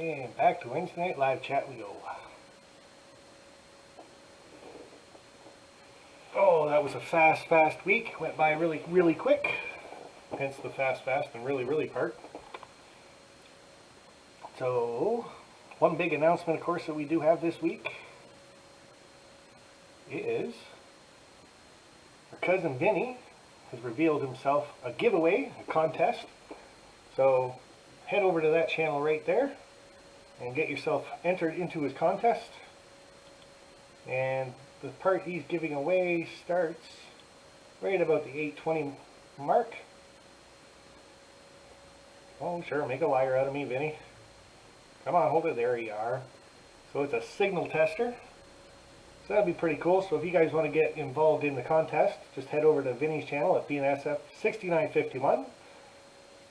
And back to Wednesday Night Live Chat we go. Oh, that was a fast week. Went by really quick. Hence the fast and really part. So, one big announcement, of course, that we do have this week is our cousin Vinny has revealed himself a giveaway, a contest. So, head over to that channel right there and get yourself entered into his contest. And the part he's giving away starts right about the 8:20 mark. Oh, sure, make a liar out of me, Vinny. Come on, hold it, there you are. So it's a signal tester. So that'd be pretty cool. So if you guys want to get involved in the contest, just head over to Vinny's channel at BNSF 6951.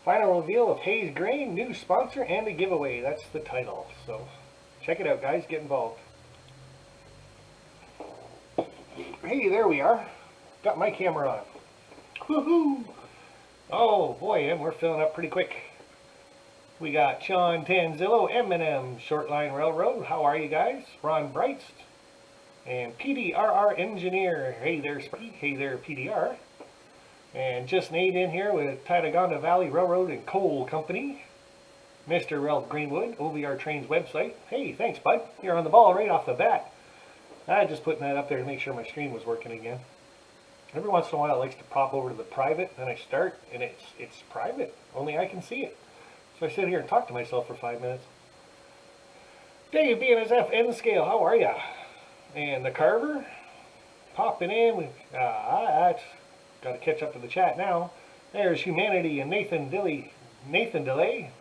Final reveal of Hayes Grain, new sponsor and a giveaway. That's the title. So check it out, guys. Get involved. Hey, there we are. Got my camera on. Woohoo! Oh boy, and we're filling up pretty quick. We got Sean Tanzillo, M&M, Short Line Railroad. How are you guys? Ron Brightst. And PDRR Engineer. Hey there, Sparky. Hey there, PDR. And just Nate in here with Tatagonda Valley Railroad and Coal Company. Mr. Ralph Greenwood, OVR Trains website. Hey, thanks, bud. You're on the ball right off the bat. I just putting that up there to make sure my stream was working again. Every once in a while it likes to pop over to the private, and I start, and it's private. Only I can see it. So I sit here and talk to myself for 5 minutes. Dave, BNSF N Scale, how are ya? And the Carver, popping in. Got to catch up to the chat now. There's Humanity and Nathan Delay.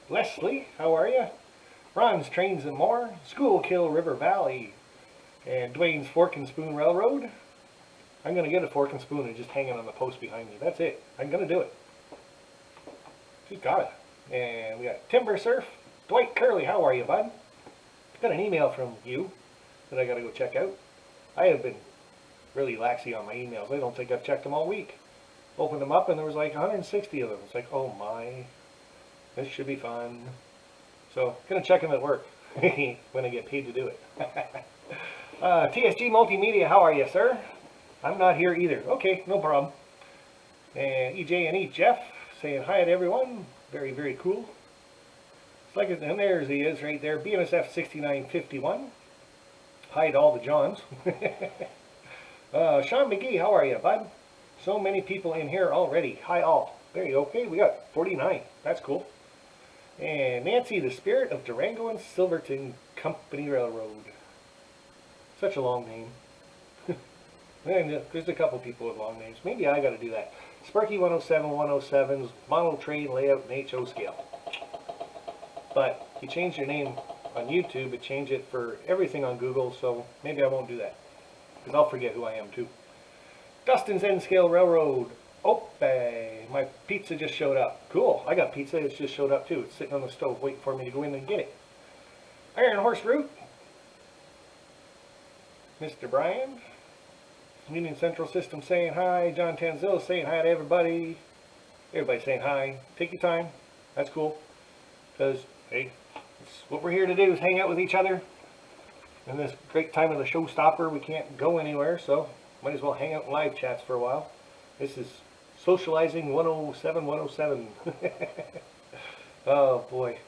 Leslie, how are ya? Ron's Trains and More. Schoolkill River Valley. And Dwayne's Fork and Spoon Railroad. I'm going to get a fork and spoon and just hang it on the post behind me. That's it. I'm going to do it. She's got it. And we got Timber Surf. Dwight Curley, how are you, bud? Got an email from you that I got to go check out. I have been really laxy on my emails. I don't think I've checked them all week. Opened them up and there was like 160 of them. It's like, oh my, this should be fun. So, going to check them at work when I get paid to do it. TSG Multimedia, how are you, sir? I'm not here either. Okay, no problem. And EJ&E Jeff saying hi to everyone. Very cool. It's like, and there's he is right there. BNSF 6951. Hi to all the Johns. Sean McGee, how are you, bud? So many people in here already. Hi all. There you go. Okay, we got 49. That's cool. And Nancy, the Spirit of Durango and Silverton Company Railroad. Such a long name. And there's a couple people with long names. Maybe I got to do that. Sparky 107, 107's model train layout and HO scale. But if you change your name on YouTube, it changed it for everything on Google, so maybe I won't do that. Because I'll forget who I am too. Dustin's N Scale Railroad. Oh, my pizza just showed up. Cool. I got pizza. It's just showed up too. It's sitting on the stove waiting for me to go in and get it. Iron Horse Route. Mr. Brian. Union Central System saying hi. John Tanzil saying hi to everybody. Everybody saying hi. Take your time. That's cool. Because, hey, it's what we're here to do is hang out with each other. In this great time of the showstopper, we can't go anywhere, so might as well hang out in live chats for a while. This is Socializing 107. Oh, boy.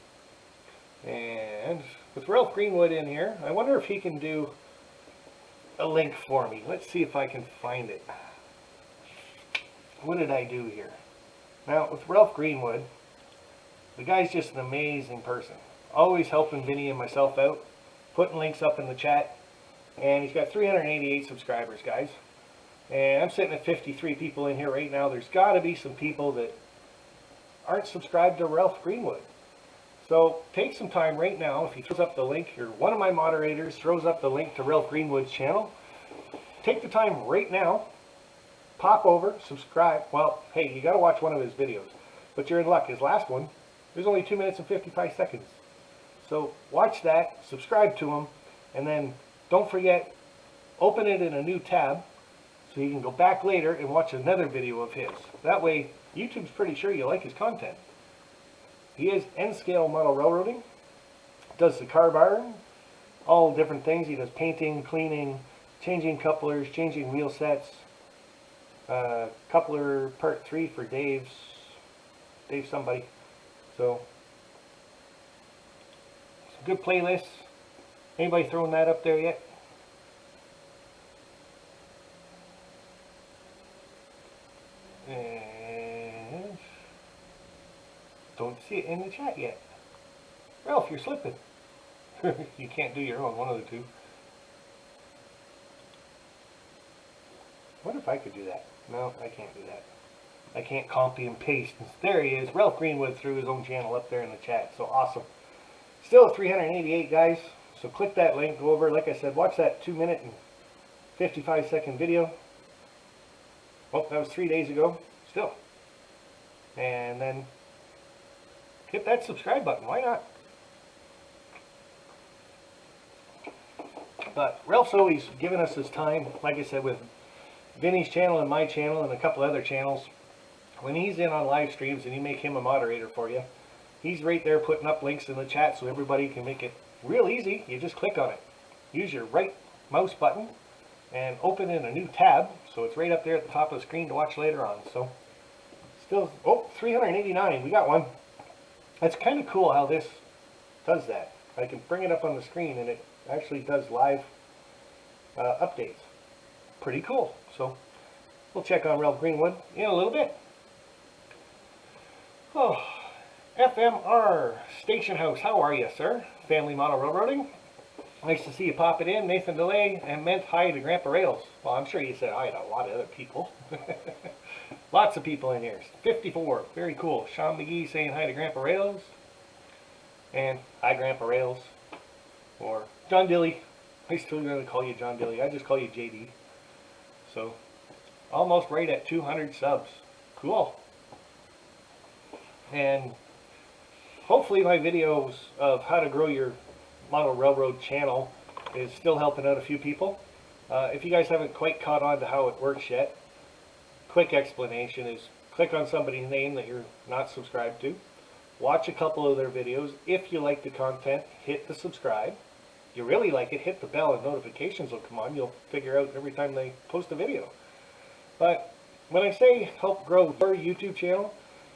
And with Ralph Greenwood in here, I wonder if he can do a link for me. Let's see if I can find it. What did I do here? Now, with Ralph Greenwood, the guy's just an amazing person. Always helping Vinny and myself out. Putting links up in the chat. And he's got 388 subscribers, guys. And I'm sitting at 53 people in here right now. There's got to be some people that aren't subscribed to Ralph Greenwood. So take some time right now. If he throws up the link, or one of my moderators throws up the link to Ralph Greenwood's channel, take the time right now, pop over, subscribe. Well, hey, you got to watch one of his videos, but you're in luck. His last one, there's only 2 minutes and 55 seconds. So watch that, subscribe to him, and then don't forget, open it in a new tab so you can go back later and watch another video of his. That way, YouTube's pretty sure you like his content. He is N-Scale Model Railroading, does the car barn, all different things. He does painting, cleaning, changing couplers, changing wheel sets. Coupler part 3 for Dave somebody. So some good playlists. Anybody throwing that up there yet? And don't see it in the chat yet. Ralph, you're slipping. You can't do your own, one of the two. What if I could do that? No, I can't do that. I can't copy and paste. There he is. Ralph Greenwood threw his own channel up there in the chat. So awesome. Still 388 guys. So click that link. Go over. Like I said, watch that 2-minute and 55-second video. Oh, that was 3 days ago. Still. And then hit that subscribe button. Why not? But Ralph's always given us his time. Like I said, with Vinny's channel and my channel and a couple other channels, when he's in on live streams and you make him a moderator for you, he's right there putting up links in the chat so everybody can make it real easy. You just click on it. Use your right mouse button and open in a new tab, so it's right up there at the top of the screen to watch later on. So still, oh, 389, we got one. That's kind of cool how this does that. I can bring it up on the screen and it actually does live updates. Pretty cool. So we'll check on Ralph Greenwood in a little bit. Oh, FMR Station House, how are you, sir? Family Model Railroading. Nice to see you popping in. Nathan DeLay and meant hi to Grandpa Rails. Well, I'm sure you said hi to a lot of other people. Lots of people in here. 54, very cool. Sean McGee saying hi to Grandpa Rails. And hi, Grandpa Rails. Or John Dilly. I still going to call you John Dilly. I just call you JD. So, almost right at 200 subs. Cool. And hopefully my videos of how to grow your model railroad channel is still helping out a few people. If you guys haven't quite caught on to how it works yet, quick explanation is click on somebody's name that you're not subscribed to. Watch a couple of their videos. If you like the content, hit the subscribe. If you really like it, hit the bell and notifications will come on. You'll figure out every time they post a video. But when I say help grow your YouTube channel,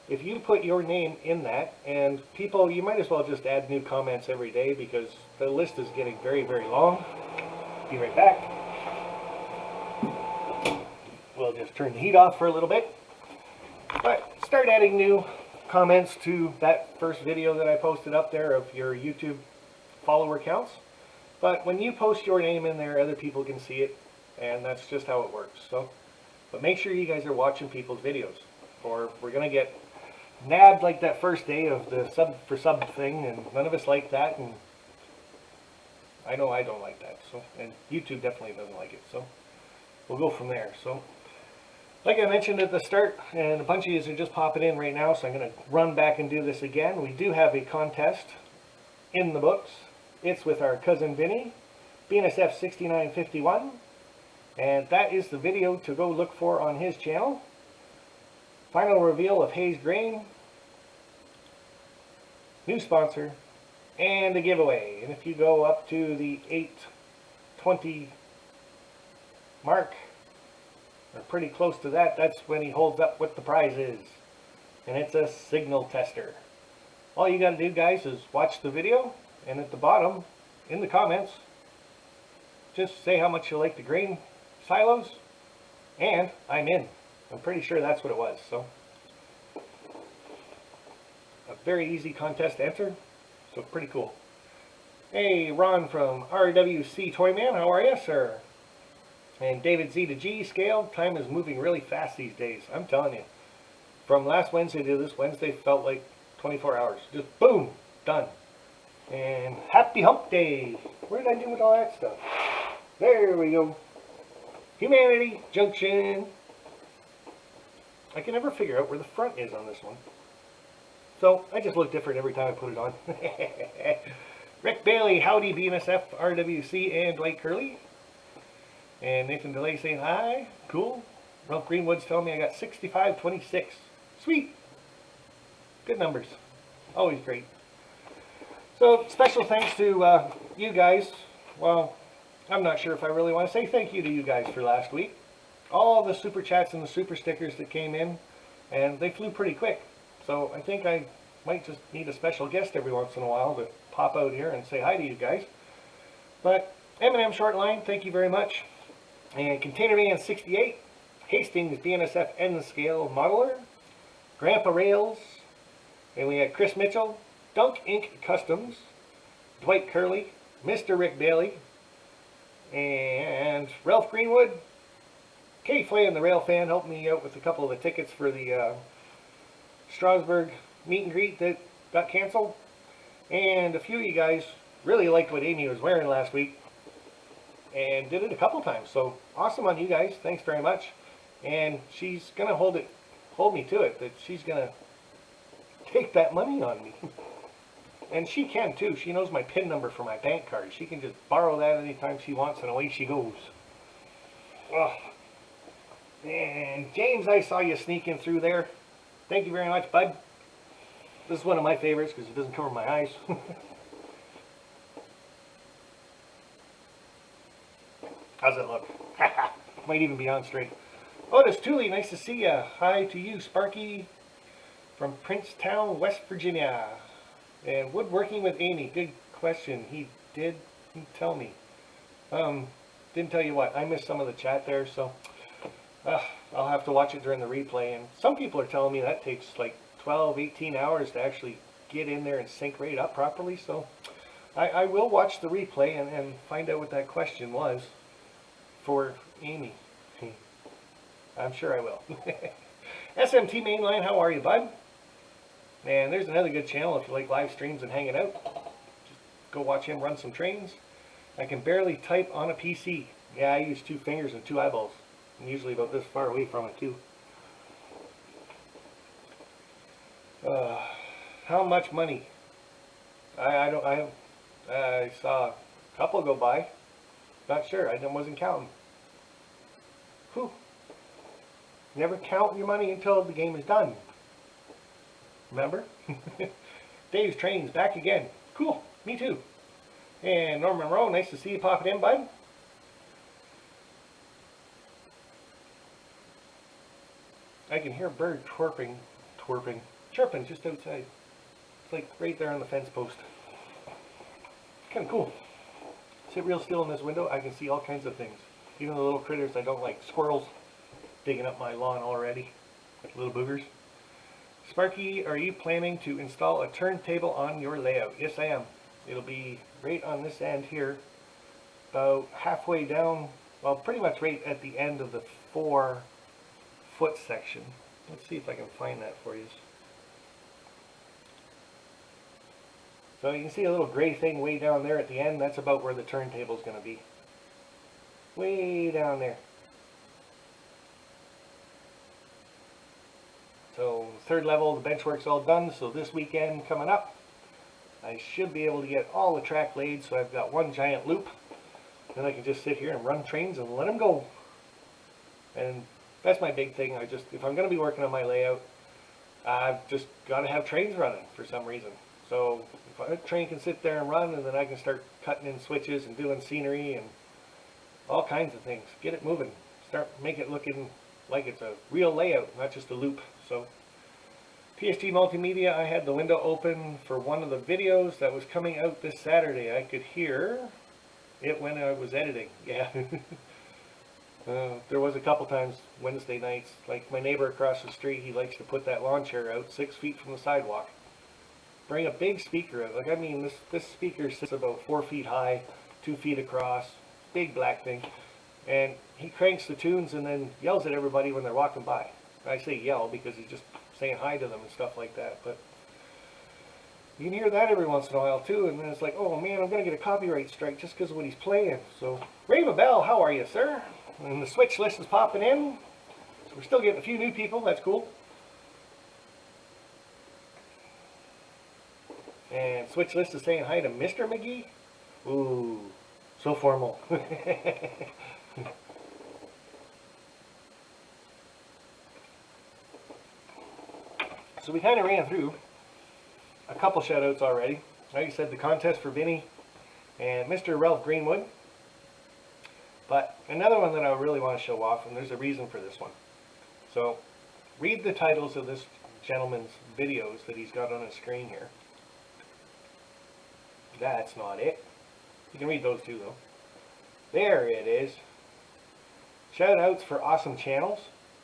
if you put your name in that, and people, you might as well just add new comments every day because the list is getting very, very long. Be right back. We'll just turn the heat off for a little bit. But start adding new comments to that first video that I posted up there of your YouTube follower counts. But when you post your name in there, other people can see it, and that's just how it works. So, but make sure you guys are watching people's videos, or we're going to get nabbed like that first day of the sub for sub thing, and none of us like that, and I know I don't like that. So, and YouTube definitely doesn't like it. So, we'll go from there. So, like I mentioned at the start, and a bunch of you are just popping in right now, so I'm going to run back and do this again. We do have a contest in the books. It's with our cousin Vinny, BNSF 6951, and that is the video to go look for on his channel. Final reveal of Hayes Grain, new sponsor, and a giveaway. And if you go up to the 8:20 mark, or pretty close to that, that's when he holds up what the prize is. And it's a signal tester. All you gotta do, guys, is watch the video, and at the bottom, in the comments, just say how much you like the grain silos, and I'm in. I'm pretty sure that's what it was. So, a very easy contest to enter, so pretty cool. Hey, Ron from RWC Toyman, how are you, sir? And David Z to G scale, time is moving really fast these days. I'm telling you. From last Wednesday to this Wednesday felt like 24 hours. Just boom, done. And happy hump day. What did I do with all that stuff? There we go. Humanity Junction. I can never figure out where the front is on this one. So I just look different every time I put it on. Rick Bailey, howdy BNSF, RWC, and Dwight Curley. And Nathan DeLay saying hi. Cool. Ralph Greenwood's telling me I got 65-26. Sweet. Good numbers. Always great. So special thanks to you guys. Well, I'm not sure if I really want to say thank you to you guys for last week. All the super chats and the super stickers that came in, and they flew pretty quick. So I think I might just need a special guest every once in a while to pop out here and say hi to you guys. But M&M Shortline, thank you very much. And Container Man 68, Hastings BNSF N Scale Modeler, Grandpa Rails, and we had Chris Mitchell, Dunk Inc. Customs, Dwight Curley, Mr. Rick Bailey, and Ralph Greenwood. Kay Flay, the Rail Fan, helped me out with a couple of the tickets for the Strasbourg meet and greet that got canceled. And a few of you guys really liked what Amy was wearing last week and did it a couple times. So awesome on you guys. Thanks very much. And she's going to hold me to it, that she's going to take that money on me. And she can too. She knows my PIN number for my bank card. She can just borrow that anytime she wants and away she goes. Ugh. And James, I saw you sneaking through there. Thank you very much, bud. This is one of my favorites because it doesn't cover my eyes. How's it look? Might even be on straight. Otis Tooley, nice to see ya. Hi to you, Sparky, from Princetown, West Virginia. And woodworking with Amy. Good question. He did tell me. Didn't tell you what. I missed some of the chat there, so I'll have to watch it during the replay. And some people are telling me that takes like 12, 18 hours to actually get in there and sync right up properly. So I will watch the replay and find out what that question was for Amy. I'm sure I will. SMT Mainline, how are you, bud? And there's another good channel if you like live streams and hanging out. Just go watch him run some trains. I can barely type on a PC. Yeah, I use 2 fingers and 2 eyeballs. I'm usually about this far away from it too. How much money? I saw a couple go by. Not sure. I wasn't counting. Whew. Never count your money until the game is done. Remember? Dave's Trains back again. Cool. Me too. And Norman Rowe, nice to see you popping in, bud. I can hear a bird chirping just outside. It's like right there on the fence post. Kind of cool. Sit real still in this window, I can see all kinds of things. Even the little critters I don't like. Squirrels digging up my lawn already. Like little boogers. Sparky, are you planning to install a turntable on your layout? Yes, I am. It'll be right on this end here. About halfway down, well, pretty much right at the end of the 4-foot section. Let's see if I can find that for you. So you can see a little gray thing way down there at the end. That's about where the turntable is going to be. Way down there. So 3rd level, the benchwork's all done. So this weekend coming up, I should be able to get all the track laid. So I've got one giant loop. Then I can just sit here and run trains and let them go. And that's my big thing. If I'm going to be working on my layout, I've just got to have trains running for some reason. So if a train can sit there and run, and then I can start cutting in switches and doing scenery and all kinds of things. Get it moving. Make it looking like it's a real layout, not just a loop. So PSG Multimedia, I had the window open for one of the videos that was coming out this Saturday. I could hear it when I was editing. Yeah. There was a couple times Wednesday nights, like my neighbor across the street, he likes to put that lawn chair out 6 feet from the sidewalk. Bring a big speaker out. Like, I mean, this speaker sits about 4 feet high, 2 feet across, big black thing. And he cranks the tunes and then yells at everybody when they're walking by. I say yell because he's just saying hi to them and stuff like that. But you can hear that every once in a while too. And then it's like, oh man, I'm going to get a copyright strike just because of what he's playing. So, Rave Bell, how are you, sir? And the Switch list is popping in. So we're still getting a few new people. That's cool. And Switch list is saying hi to Mr. McGee. Ooh, so formal. So we kind of ran through a couple shoutouts already. like I said, the contest for Vinny and Mr. Ralph Greenwood. But another one that I really want to show off, and there's a reason for this one. So, read the titles of this gentleman's videos that he's got on his screen here. That's not it. You can read those too, though. There it is. Shout outs for awesome channels.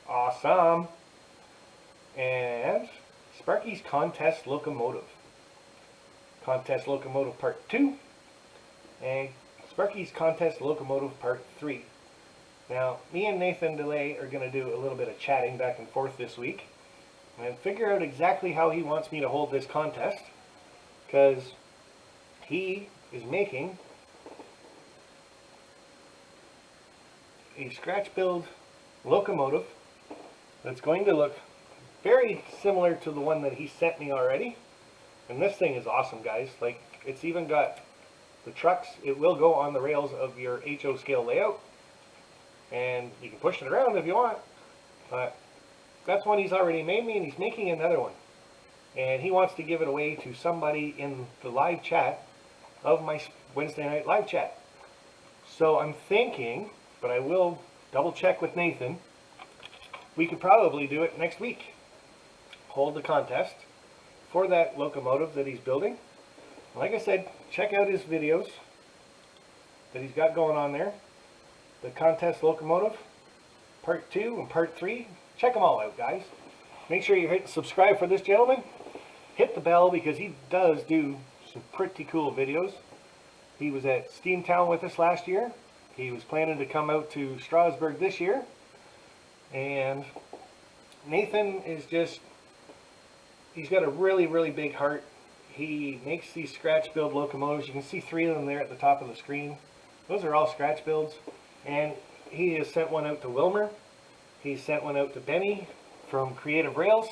Awesome. And Sparky's Contest Locomotive. Contest Locomotive Part 2. And Sparky's Contest Locomotive Part 3. Now, me and Nathan DeLay are going to do a little bit of chatting back and forth this week. And figure out exactly how he wants me to hold this contest. Because he is making a scratch build locomotive that's going to look very similar to the one that he sent me already. And this thing is awesome, guys. Like, it's even got the trucks. It will go on the rails of your HO scale layout, and you can push it around if you want. But that's one he's already made me, and he's making another one, and he wants to give it away to somebody in the live chat of my Wednesday night live chat. So I'm thinking, but I will double check with Nathan, we could probably do it next week. Hold the contest for that locomotive that he's building. Like I said, check out his videos that he's got going on there. The Contest Locomotive, Part 2 and Part 3. Check them all out, guys. Make sure you hit subscribe for this gentleman. Hit the bell because he does do some pretty cool videos. He was at Steamtown with us last year. He was planning to come out to Strasbourg this year. And Nathan is just, he's got a really, really big heart. He makes these scratch build locomotives. You can see 3 of them there at the top of the screen. Those are all scratch builds. And he has sent one out to Wilmer. He sent one out to Benny from Creative Rails.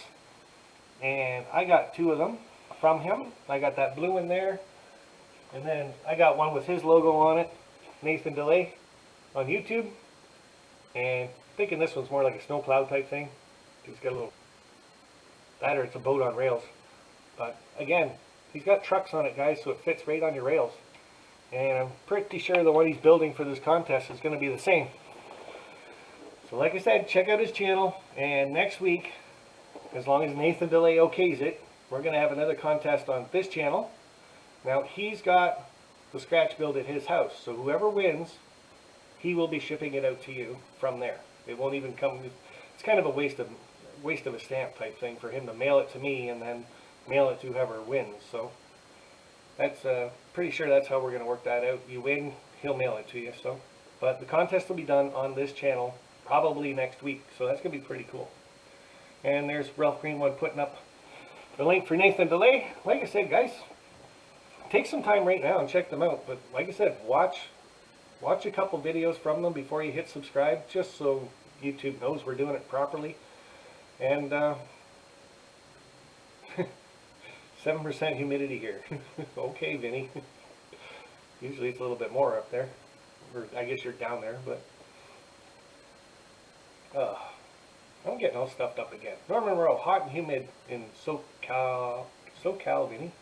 And I got 2 of them from him. I got that blue one there. And then I got one with his logo on it. Nathan DeLay on YouTube. And I'm thinking this one's more like a snowplow type thing. It's got a little, that or it's a boat on rails. But again, he's got trucks on it, guys, so it fits right on your rails. And I'm pretty sure the one he's building for this contest is going to be the same. So like I said, check out his channel. And next week, as long as Nathan DeLay okays it, we're going to have another contest on this channel. Now, he's got the scratch build at his house. So whoever wins, he will be shipping it out to you from there. It won't even come, it's kind of a waste of a stamp type thing for him to mail it to me and then mail it to whoever wins. So that's pretty sure that's how we're going to work that out. You win, he'll mail it to you. So, but the contest will be done on this channel probably next week. So that's going to be pretty cool. And there's Ralph Greenwood putting up the link for Nathan DeLay. Like I said, guys, take some time right now and check them out. But like I said, watch a couple videos from them before you hit subscribe, just so YouTube knows we're doing it properly. And 7% humidity here. Okay, Vinny. Usually it's a little bit more up there. Or I guess you're down there, but I'm getting all stuffed up again. Norman Rowe, hot and humid in SoCal, Vinny.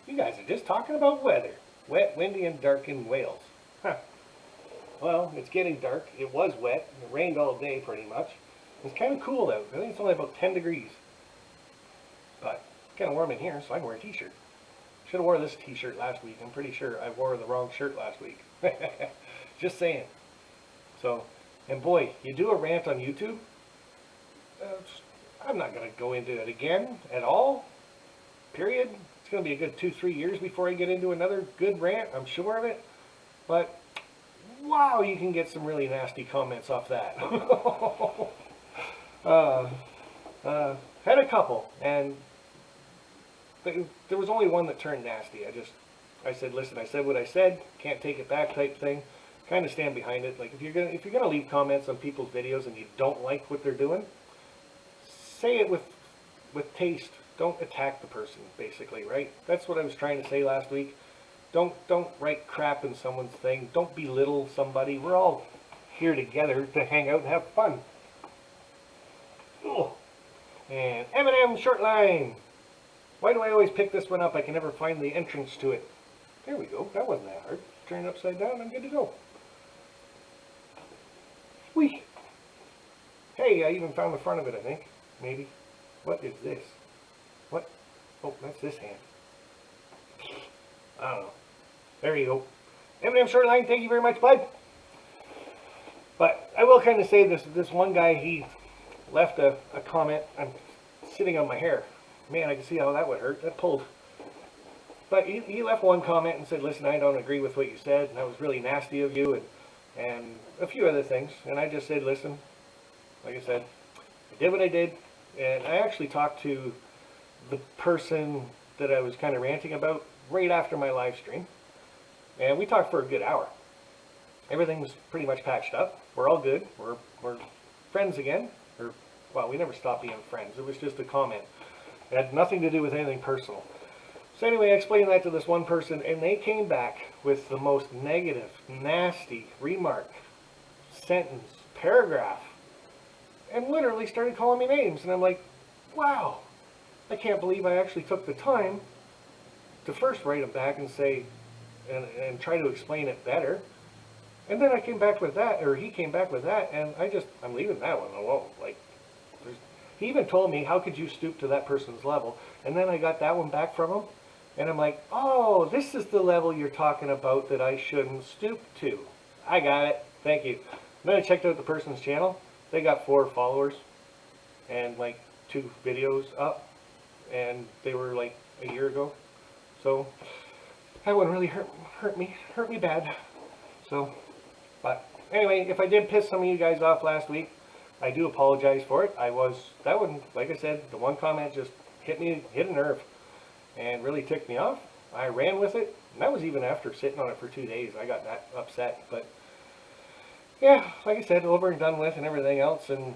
You guys are just talking about weather. Wet, windy, and dark in Wales. Huh. Well, it's getting dark. It was wet. It rained all day pretty much. It's kind of cool out. I think it's only about 10 degrees. But it's kind of warm in here, so I can wear a t-shirt. Should have wore this t-shirt last week. I'm pretty sure I wore the wrong shirt last week. Just saying. So, and boy, you do a rant on YouTube. I'm not going to go into it again at all. Period. It's going to be a good 2-3 years before I get into another good rant. I'm sure of it. But wow, you can get some really nasty comments off that. Had a couple, and there was only one that turned nasty. I said, listen, I said what I said, can't take it back type thing. Kind of stand behind it. Like if you're gonna leave comments on people's videos and you don't like what they're doing, say it with taste. Don't attack the person, basically, right? That's what I was trying to say last week. Don't write crap in someone's thing. Don't belittle somebody. We're all here together to hang out and have fun. Ugh. And M&M Shortline. Why do I always pick this one up? I can never find the entrance to it. There we go. That wasn't that hard. Turn it upside down. I'm good to go. Whee! Hey, I even found the front of it, I think. Maybe. What is this? What? Oh, that's this hand. I don't know. There you go. M&M Shortline, thank you very much, bud. But I will kind of say this one guy, he left a comment. I'm sitting on my hair. Man, I can see how that would hurt. That pulled. But he left one comment and said, listen, I don't agree with what you said, and that was really nasty of you, and a few other things. And I just said, listen, like I said, I did what I did, and I actually talked to the person that I was kind of ranting about right after my live stream, and we talked for a good hour. Everything was pretty much patched up. We're all good. We're friends again. Or, well, we never stopped being friends. It was just a comment. It had nothing to do with anything personal. So anyway, I explained that to this one person, and they came back with the most negative, nasty remark, sentence, paragraph, and literally started calling me names. And I'm like, wow, I can't believe I actually took the time to first write them back and say, and try to explain it better. And then I came back with that, or he came back with that, and I'm leaving that one alone. Like, he even told me, how could you stoop to that person's level? And then I got that one back from him, and I'm like, oh, this is the level you're talking about that I shouldn't stoop to. I got it. Thank you. Then I checked out the person's channel. They got 4 followers and like 2 videos up, and they were like a year ago. So that one really hurt me bad. So, but anyway, if I did piss some of you guys off last week, I do apologize for it. That one, like I said, the one comment just hit a nerve and really ticked me off. I ran with it, and that was even after sitting on it for 2 days. I got that upset, but yeah, like I said, over and done with and everything else, and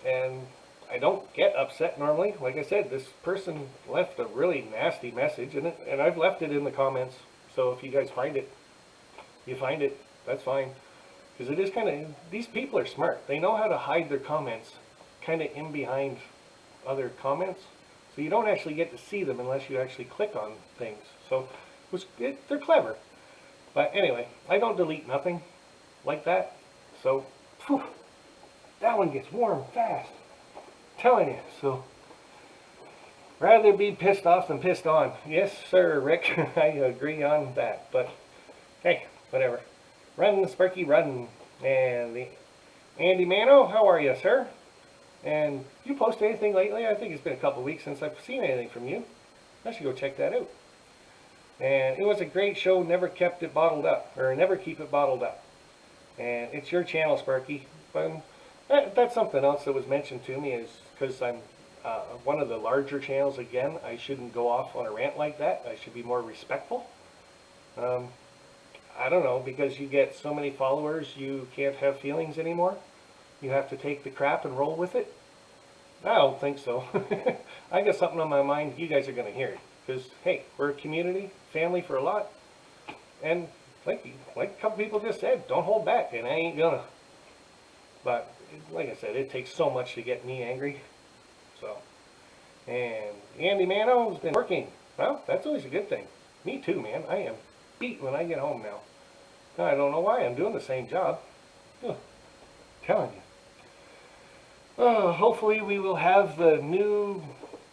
I don't get upset normally. Like I said, this person left a really nasty message, and I've left it in the comments, so if you guys find it, that's fine. Because it is kind of, these people are smart. They know how to hide their comments kind of in behind other comments. So you don't actually get to see them unless you actually click on things. So they're clever. But anyway, I don't delete nothing like that. So, whew, that one gets warm fast. I'm telling you. So, rather be pissed off than pissed on. Yes, sir, Rick. I agree on that. But, hey, whatever. Run, Sparky, run. And the Andy Mano, how are you, sir? And you posted anything lately? I think it's been a couple weeks since I've seen anything from you. I should go check that out. And it was a great show. Never kept it bottled up, or never keep it bottled up. And it's your channel, Sparky. But that's something else that was mentioned to me, is because I'm one of the larger channels. Again, I shouldn't go off on a rant like that. I should be more respectful. I don't know, because you get so many followers, you can't have feelings anymore. You have to take the crap and roll with it. I don't think so. I got something on my mind. You guys are going to hear it. Because, hey, we're a community, family for a lot. And like a couple people just said, don't hold back, and I ain't gonna. But, like I said, it takes so much to get me angry. So, and Andy Mano has been working. Well, that's always a good thing. Me too, man. I am beat when I get home now. I don't know why. I'm doing the same job. Ugh, telling you. Hopefully we will have the new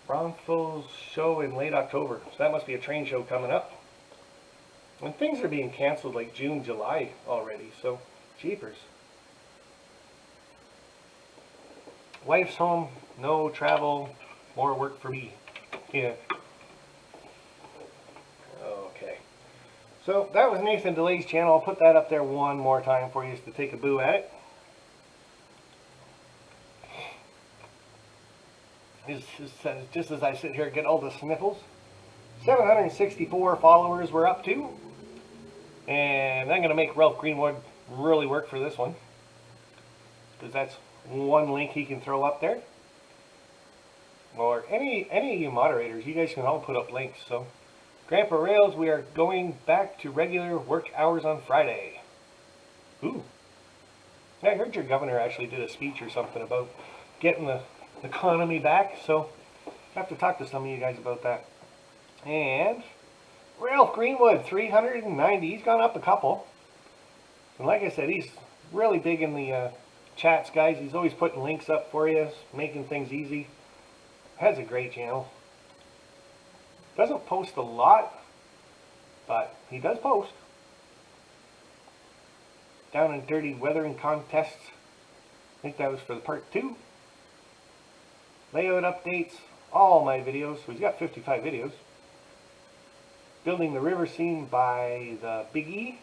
Bronfos show in late October. So that must be a train show coming up. And things are being canceled like June, July already. So, jeepers. Wife's home, no travel, more work for me. Yeah. Okay. So, that was Nathan DeLay's channel. I'll put that up there one more time for you to take a boo at it. Just as I sit here and get all the sniffles. 764 followers we're up to. And I'm going to make Ralph Greenwood really work for this one. Because that's one link he can throw up there. Or any of you moderators, you guys can all put up links. So, Grandpa Rails, we are going back to regular work hours on Friday. Ooh. I heard your governor actually did a speech or something about getting the economy back. So, I have to talk to some of you guys about that. And Ralph Greenwood, 390. He's gone up a couple. And like I said, he's really big in the chats, guys. He's always putting links up for you, making things easy. Has a great channel. Doesn't post a lot, but he does post. Down and dirty weathering contests. I think that was for the part 2. Layout updates, all my videos. So he's got 55 videos. Building the river scene by the Big E.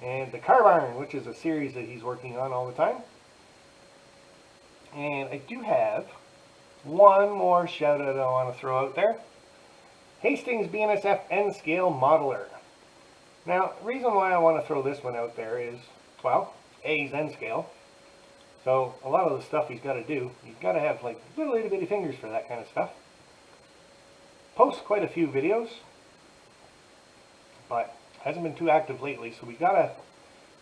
And the Car Barn, which is a series that he's working on all the time. And I do have one more shout out I want to throw out there. Hastings BNSF N-Scale Modeler. Now, the reason why I want to throw this one out there is, well, A, he's N-Scale. So, a lot of the stuff he's got to do, he's got to have like little itty bitty fingers for that kind of stuff. Posts quite a few videos, but hasn't been too active lately, so we got to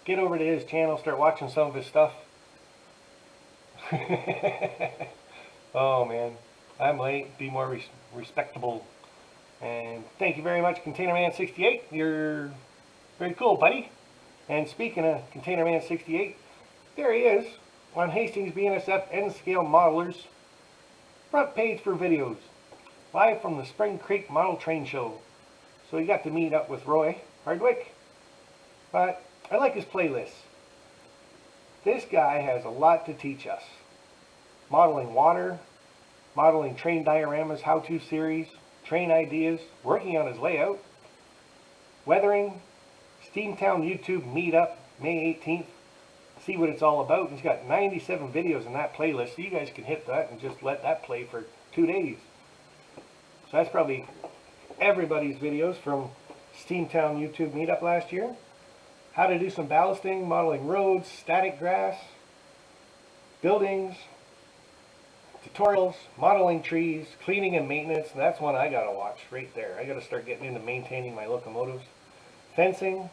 get over to his channel, start watching some of his stuff. Oh man, I might be more respectable. And thank you very much, ContainerMan68. You're very cool, buddy. And speaking of ContainerMan68, there he is on Hastings BNSF N-Scale Modelers. Front page for videos. Live from the Spring Creek Model Train Show. So he got to meet up with Roy Hardwick. But I like his playlists. This guy has a lot to teach us. Modeling water, modeling train dioramas, how-to series, train ideas, working on his layout, weathering, Steamtown YouTube meetup, May 18th. See what it's all about. He's got 97 videos in that playlist, so you guys can hit that and just let that play for 2 days. So that's probably everybody's videos from Steamtown YouTube meetup last year. How to do some ballasting, modeling roads, static grass, buildings, tutorials, modeling trees, cleaning and maintenance. And that's one I gotta watch right there. I gotta start getting into maintaining my locomotives. Fencing.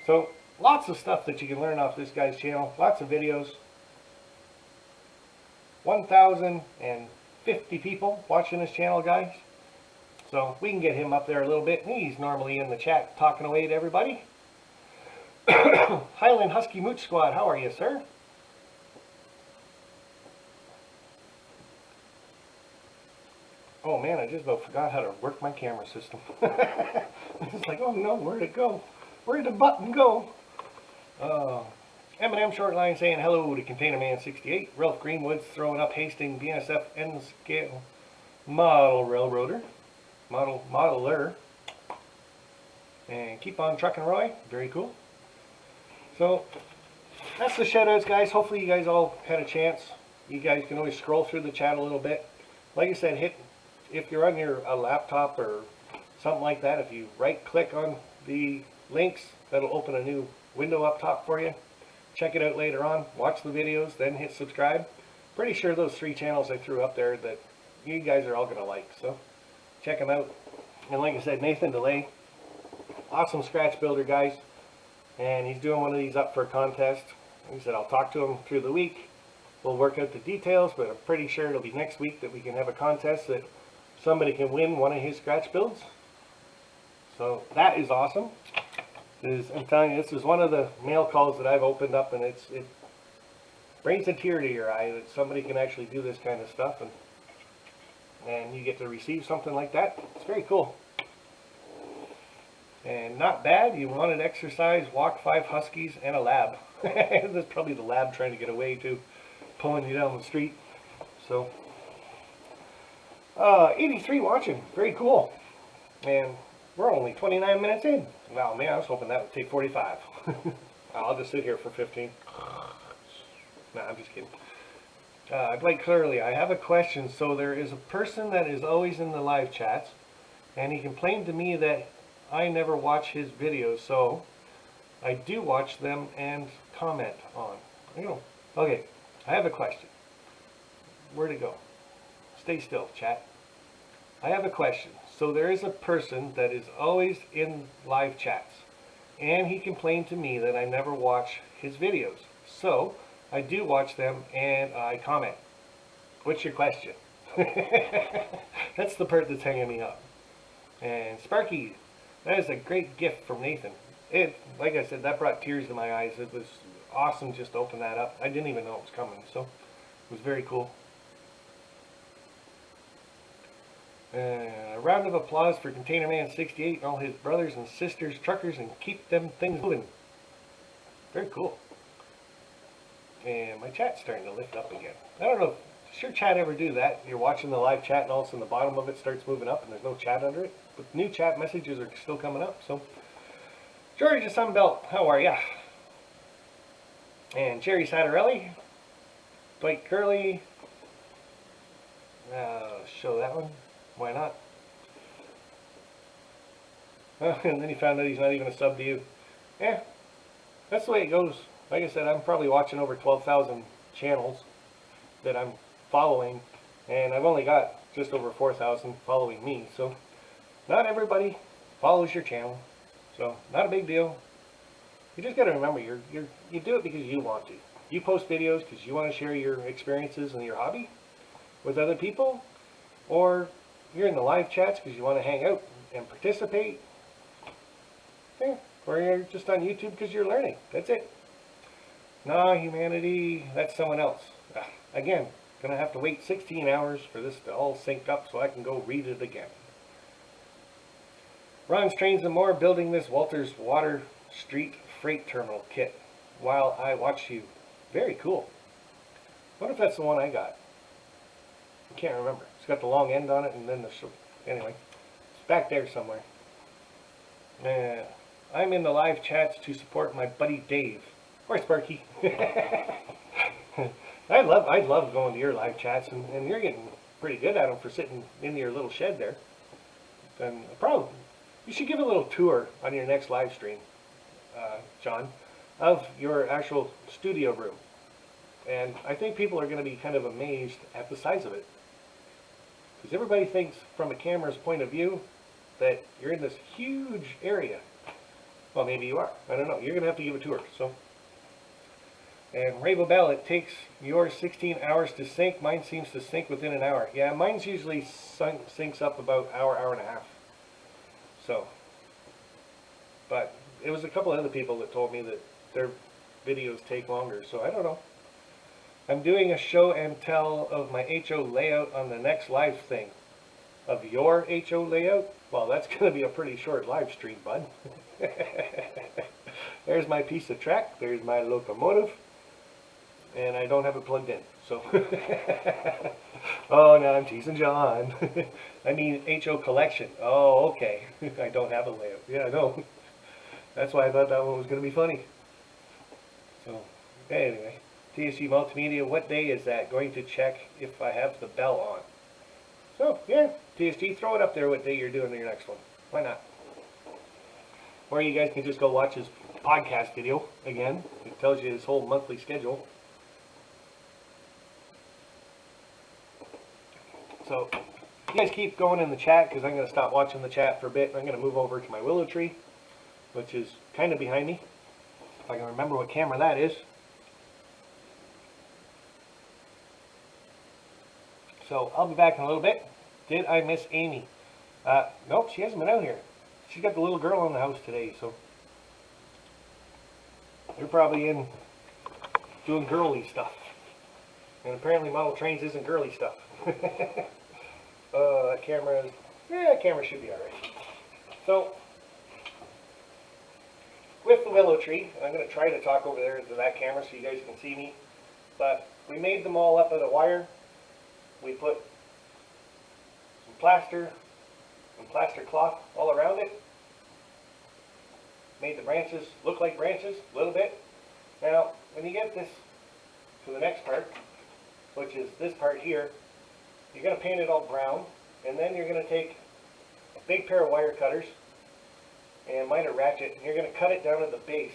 So lots of stuff that you can learn off this guy's channel. Lots of videos. 1,050 people watching this channel, guys. So we can get him up there a little bit. He's normally in the chat talking away to everybody. Highland Husky Mooch Squad, how are you, sir? Oh man, I just about forgot how to work my camera system. It's like, oh no, where'd it go? Where'd the button go? M&M Shortline saying hello to ContainerMan68. Ralph Greenwood's throwing up Hastings BNSF N-Scale Model Railroader. Modeler. And keep on trucking, Roy. Very cool. So, that's the shoutouts, guys. Hopefully you guys all had a chance. You guys can always scroll through the chat a little bit. Like I said, if you're on your laptop or something like that, if you right-click on the links, that'll open a new window up top for you. Check it out later on. Watch the videos, then hit subscribe. Pretty sure those 3 channels I threw up there that you guys are all going to like. So, check them out. And like I said, Nathan DeLay, awesome scratch builder, guys. And he's doing one of these up for a contest. Like I said, I'll talk to him through the week. We'll work out the details, but I'm pretty sure it'll be next week that we can have a contest that somebody can win one of his scratch builds. So that is awesome. I'm telling you, this is one of the mail calls that I've opened up, and it brings a tear to your eye that somebody can actually do this kind of stuff, and you get to receive something like that. It's very cool. And not bad. You wanted exercise, walk 5 huskies, and a lab. That's probably the lab trying to get away too, pulling you down the street. So 83 watching, very cool. And we're only 29 minutes in. Wow, man, I was hoping that would take 45. I'll just sit here for 15. Nah, I'm just kidding. Blake Clearly, I have a question. So there is a person that is always in the live chats, and he complained to me that I never watch his videos, so I do watch them and comment on. Okay, I have a question. Where'd it go? Stay still, chat. I have a question. So there is a person that is always in live chats, and he complained to me that I never watch his videos. So I do watch them and I comment. What's your question? That's the part that's hanging me up. And Sparky, that is a great gift from Nathan. It, like I said, that brought tears to my eyes. It was awesome just to open that up. I didn't even know it was coming, so it was very cool. A round of applause for Container Man 68 and all his brothers and sisters, truckers, and keep them things moving. Very cool. And my chat's starting to lift up again. I don't know if sure chat ever do that. You're watching the live chat and all of a sudden the bottom of it starts moving up and there's no chat under it. But new chat messages are still coming up. So, George of Sunbelt, how are ya? And Jerry Satarelli, Dwight Curley. Show that one. Why not? And then he found out he's not even a sub to you. Yeah, that's the way it goes. Like I said, I'm probably watching over 12,000 channels that I'm following, and I've only got just over 4,000 following me. So not everybody follows your channel, so not a big deal. You just got to remember, you do it because you want to. You post videos because you want to share your experiences and your hobby with other people, or you're in the live chats because you want to hang out and participate. Yeah. Or you're just on YouTube because you're learning. That's it. Nah, humanity, that's someone else. Again, gonna have to wait 16 hours for this to all sync up so I can go read it again. Ron's Trains and More building this Walters Water Street Freight Terminal kit while I watch you. Very cool. What if that's the one I got? I can't remember. It's got the long end on it and then the short. Anyway, it's back there somewhere. I'm in the live chats to support my buddy Dave. Or Sparky. I love going to your live chats, and you're getting pretty good at them for sitting in your little shed there. And probably you should give a little tour on your next live stream, John, of your actual studio room. And I think people are going to be kind of amazed at the size of it. Because everybody thinks from a camera's point of view that you're in this huge area. Well, maybe you are. I don't know. You're going to have to give a tour. So. And Rainbow Bell, it takes yours 16 hours to sync. Mine seems to sync within an hour. Yeah, mine's usually syncs up about hour and a half. So, but it was a couple of other people that told me that their videos take longer. So I don't know. I'm doing a show and tell of my HO layout on the next live thing. Of your HO layout? Well, that's going to be a pretty short live stream, bud. There's my piece of track. There's my locomotive. And I don't have it plugged in, so. Oh, no, I'm teasing John. I mean HO collection. Oh, okay. I don't have a layout. Yeah, I know. That's why I thought that one was going to be funny. So, anyway. TSG Multimedia, what day is that? Going to check if I have the bell on. So, yeah, TSG, throw it up there what day you're doing your next one. Why not? Or you guys can just go watch his podcast video again. It tells you his whole monthly schedule. So, you guys keep going in the chat because I'm going to stop watching the chat for a bit. I'm going to move over to my willow tree, which is kind of behind me. If I can remember what camera that is. So, I'll be back in a little bit. Did I miss Amy? Nope, she hasn't been out here. She's got the little girl in the house today, so they're probably in doing girly stuff. And apparently Model Trains isn't girly stuff. That camera, that camera should be alright. So, with the willow tree, I'm going to try to talk over there to that camera so you guys can see me. But we made them all up out of wire. We put some plaster and plaster cloth all around it. Made the branches look like branches a little bit. Now, when you get this to the next part, which is this part here, you're going to paint it all brown, and then you're going to take a big pair of wire cutters and miter ratchet, and you're going to cut it down at the base.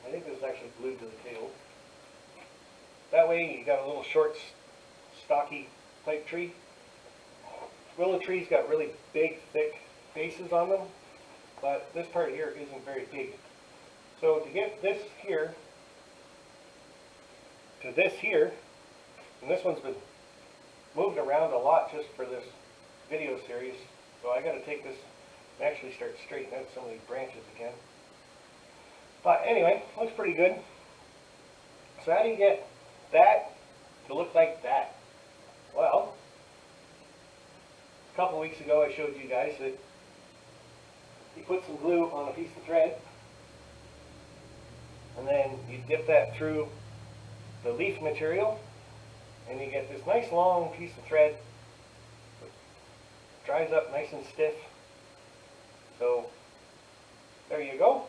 I think this is actually glued to the table. That way you got a little short, stocky type tree. Willow trees got really big, thick bases on them, but this part here isn't very big. So to get this here to this here, and this one's been moved around a lot just for this video series, so I got to take this and actually start straightening out some of these branches again. But anyway, looks pretty good. So how do you get that to look like that? Well, a couple weeks ago I showed you guys that you put some glue on a piece of thread, and then you dip that through the leaf material, and you get this nice long piece of thread. It dries up nice and stiff. So there you go.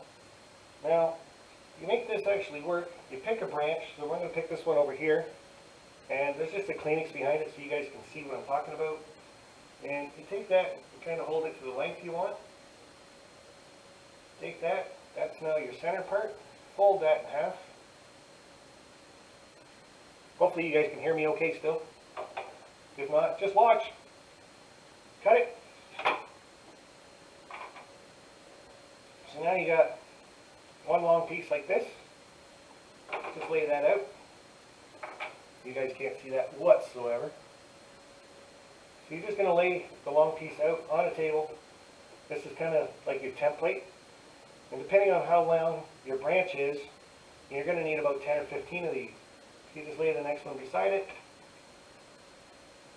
Now, you make this actually work, you pick a branch. So we're going to pick this one over here, and there's just a Kleenex behind it so you guys can see what I'm talking about. And you take that and kind of hold it to the length you want. Take that, that's now your center part. Fold that in half. Hopefully you guys can hear me okay still. If not, just watch. Cut it. So now you got one long piece like this. Just lay that out. You guys can't see that whatsoever. So you're just going to lay the long piece out on a table. This is kind of like your template. And depending on how long your branch is, you're going to need about 10 or 15 of these. So you just lay the next one beside it.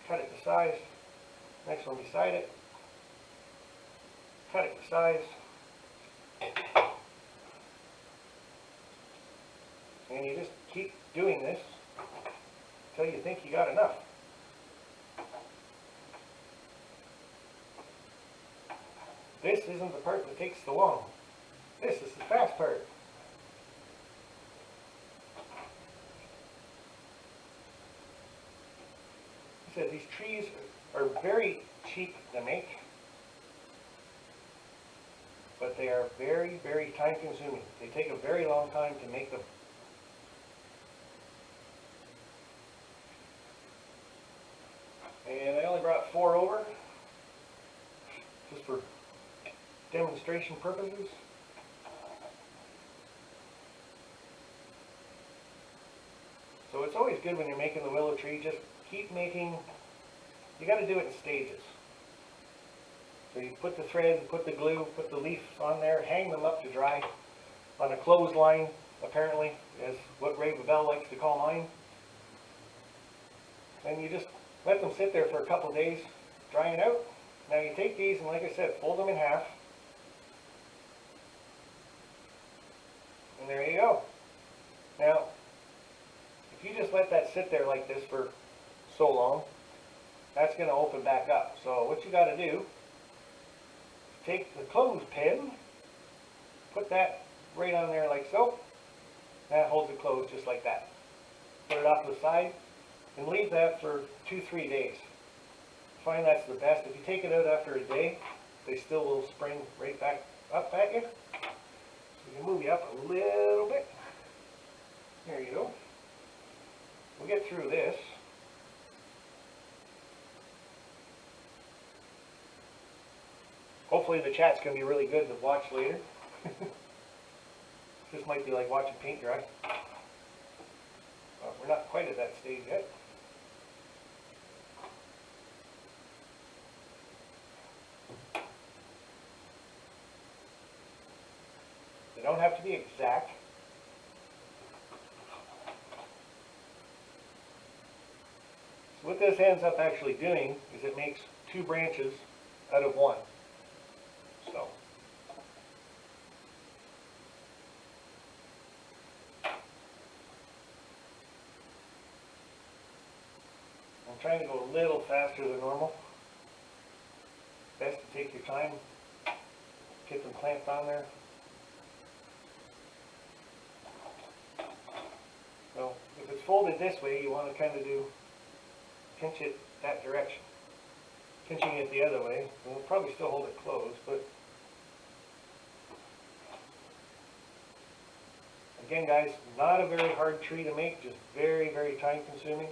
Cut it to size. Next one beside it. Cut it to size. And you just keep doing this until you think you got enough. This isn't the part that takes so long. This is the fast part. I said these trees are very cheap to make, but they are very, very time consuming. They take a very long time to make them. And I only brought 4 over, just for demonstration purposes. So it's always good when you're making the willow tree, just keep making, you got to do it in stages. So you put the thread, put the glue, put the leaf on there, hang them up to dry on a clothesline, apparently, is what Ray Babel likes to call mine. And you just let them sit there for a couple of days, drying out. Now you take these and, like I said, fold them in half. And there you go. Now, if you just let that sit there like this for so long, that's going to open back up. So what you got to do, take the clothespin, put that right on there like so. That holds it closed just like that. Put it off to the side and leave that for 2-3 days. Find that's the best. If you take it out after a day, they still will spring right back up at you. So you can move you up a little bit. There you go. We'll get through this. Hopefully the chat's going to be really good to watch later. This might be like watching paint dry. We're not quite at that stage yet. They don't have to be exact. So what this ends up actually doing is it makes 2 branches out of 1. So I'm trying to go a little faster than normal. Best to take your time, get them clamped on there. So if it's folded this way, you want to kind of pinch it that direction. Pinching it the other way, and we'll probably still hold it closed, but again guys, not a very hard tree to make, just very, very time consuming.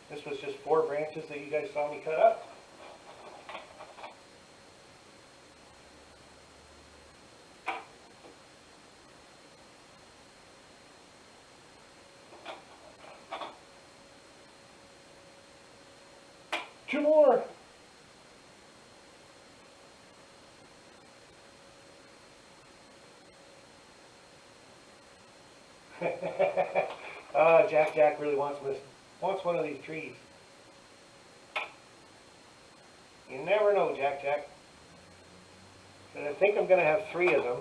This was just 4 branches that you guys saw me cut up. Two more. Jack really wants one of these trees. You never know, Jack. And I think I'm going to have 3 of them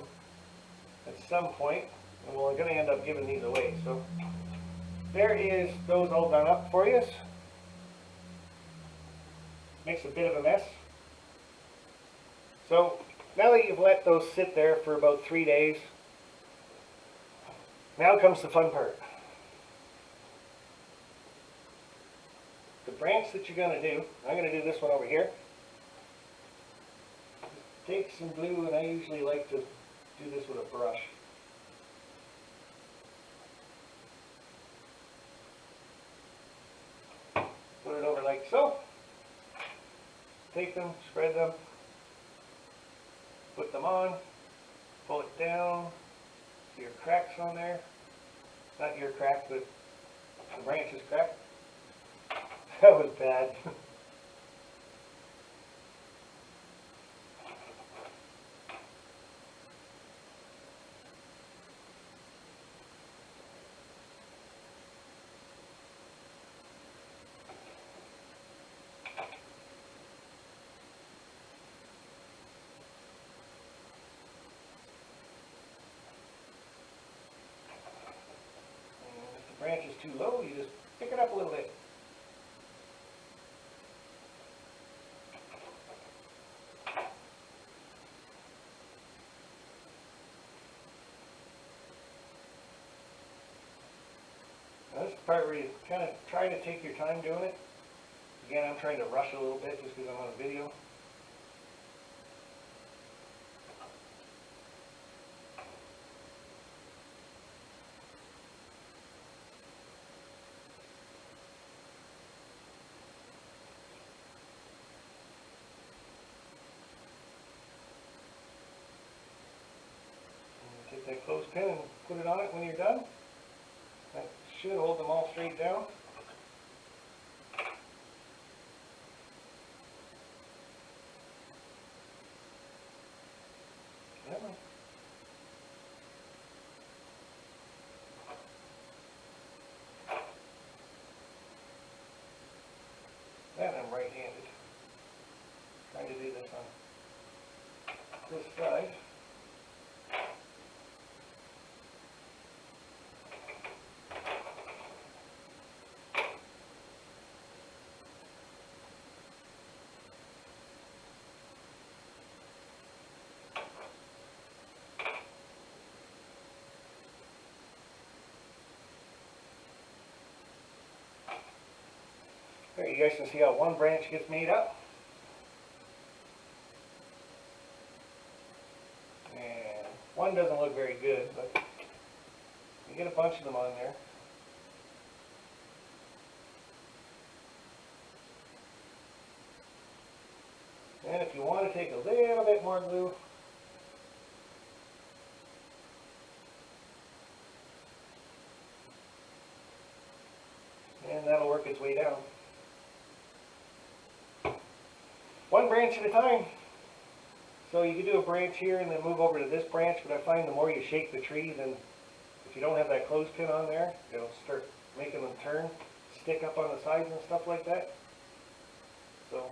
at some point, and we're going to end up giving these away. So there is those all done up for you. Makes a bit of a mess. So now that you've let those sit there for about 3 days, now comes the fun part. The branch that you're going to do, I'm going to do this one over here. Take some glue, and I usually like to do this with a brush. Put it over like so. Take them, spread them, put them on, pull it down. See your cracks on there? Not your crack, but the branch is cracked. That was bad. Branch is too low, you just pick it up a little bit. Now this is the part where you kind of try to take your time doing it. Again, I'm trying to rush a little bit just because I'm on a video. Take that clothespin and put it on it when you're done. That should hold them all straight down. And I'm right-handed. Trying to do this on this side. There, you guys can see how one branch gets made up. And one doesn't look very good, but you get a bunch of them on there. And if you want to take a little bit more glue, and that'll work its way down. One branch at a time. So you can do a branch here and then move over to this branch, but I find the more you shake the tree, then if you don't have that clothespin on there, it'll start making them turn, stick up on the sides and stuff like that. So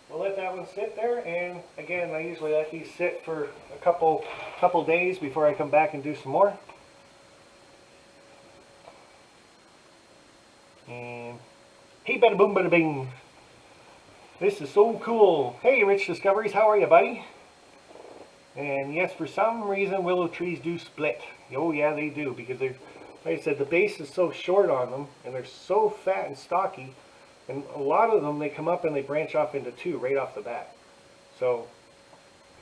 we'll let that one sit there, and again, I usually let these sit for a couple days before I come back and do some more. And hey, bada boom, bada bing. This is so cool. Hey, Rich Discoveries, how are you, buddy? And yes, for some reason, willow trees do split. Oh yeah, they do, because they're, like I said, the base is so short on them, and they're so fat and stocky, and a lot of them, they come up and they branch off into 2 right off the bat. So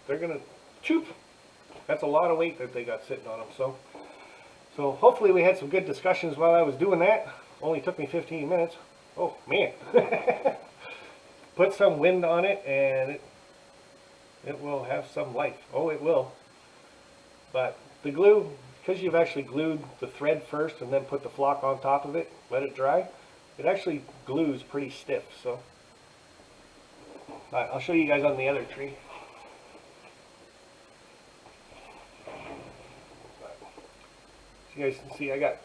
they're gonna choop. That's a lot of weight that they got sitting on them. So hopefully we had some good discussions while I was doing that. Only took me 15 minutes. Oh man. Put some wind on it and it will have some life. Oh, it will. But the glue, because you've actually glued the thread first and then put the flock on top of it, let it dry, it actually glues pretty stiff. So I'll show you guys on the other tree. So you guys can see I got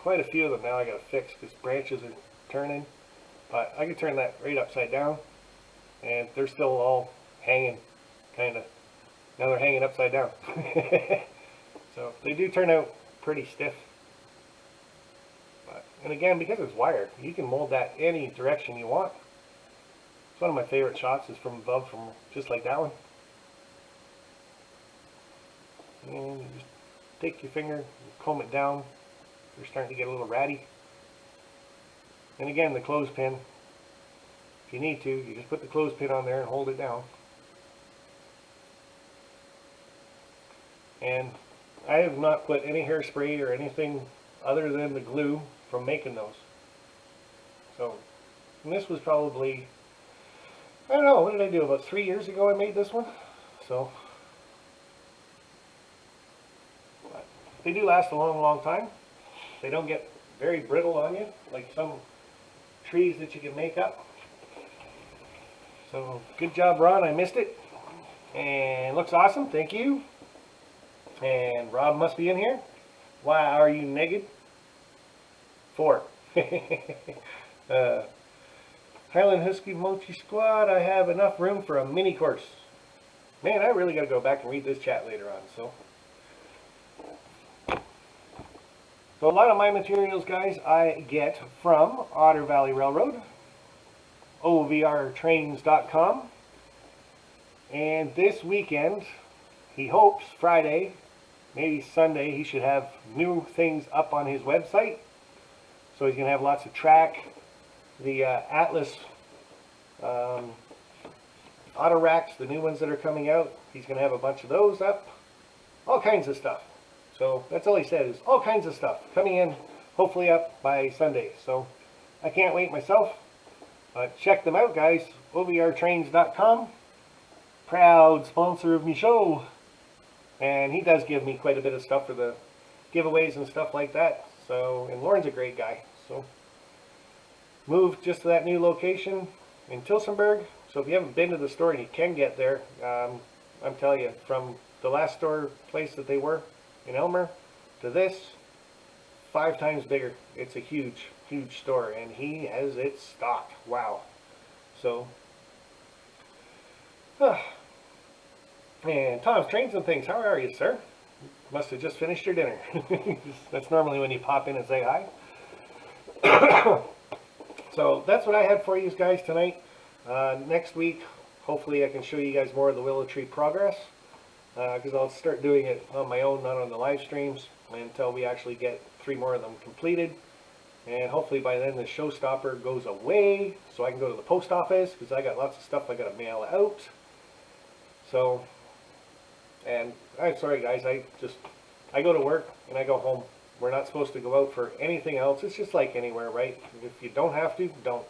quite a few of them now I got to fix because branches are turning. But I can turn that right upside down and they're still all hanging, kind of. Now they're hanging upside down. So they do turn out pretty stiff. And again, because it's wire, you can mold that any direction you want. It's one of my favorite shots is from above, from just like that one. And you just take your finger, comb it down. They're starting to get a little ratty. And again, the clothespin, if you need to, you just put the clothespin on there and hold it down. And I have not put any hairspray or anything other than the glue from making those. So, and this was probably, I don't know, what did I do? About 3 years ago I made this one. So, they do last a long, long time. They don't get very brittle on you, like some trees that you can make up. So, good job, Ron. I missed it. And looks awesome. Thank you. And Rob must be in here. Why are you naked? 4. Highland Husky Mochi Squad, I have enough room for a mini course. Man, I really got to go back and read this chat later on. So a lot of my materials, guys, I get from Otter Valley Railroad, OVRtrains.com. And this weekend, he hopes Friday, maybe Sunday, he should have new things up on his website. So he's going to have lots of track, the Atlas auto racks, the new ones that are coming out. He's going to have a bunch of those up. All kinds of stuff. So that's all he said, is all kinds of stuff coming in, hopefully up by Sunday. So I can't wait myself. Check them out, guys. OVRtrains.com. Proud sponsor of me show. And he does give me quite a bit of stuff for the giveaways and stuff like that. So, and Lauren's a great guy. So, moved just to that new location in Tillsonburg. So if you haven't been to the store and you can get there, I'm telling you, from the last store place that they were in Elmer to this, 5 times bigger. It's a huge, huge store, and he has it stocked. Wow. So, and Tom's Trains and Things, how are you, sir? Must have just finished your dinner. That's normally when you pop in and say hi. So that's what I had for you guys tonight. Next week, hopefully I can show you guys more of the willow tree progress, because I'll start doing it on my own, not on the live streams, until we actually get 3 more of them completed. And hopefully by then the showstopper goes away, so I can go to the post office, because I got lots of stuff I got to mail out. So, and I'm sorry guys, I go to work and I go home. We're not supposed to go out for anything else. It's just like anywhere, right? If you don't have to, don't.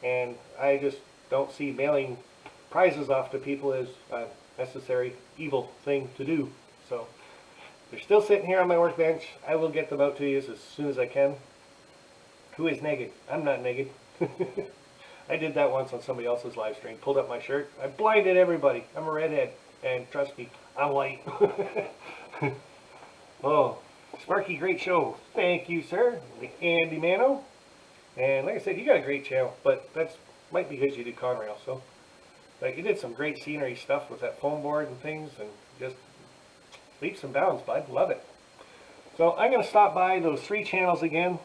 And I just don't see mailing prizes off to people as a necessary evil thing to do. So they're still sitting here on my workbench. I will get them out to you as soon as I can. Who is naked? I'm not naked. I did that once on somebody else's live stream. Pulled up my shirt. I blinded everybody. I'm a redhead. And trust me, I'm white. Oh, Sparky, great show. Thank you, sir. The Andy Mano. And like I said, you got a great channel, but that's might be because you did Conrail. So, like, you did some great scenery stuff with that foam board and things, and just leaps and bounds, bud. Love it. So I'm going to stop by those 3 channels again.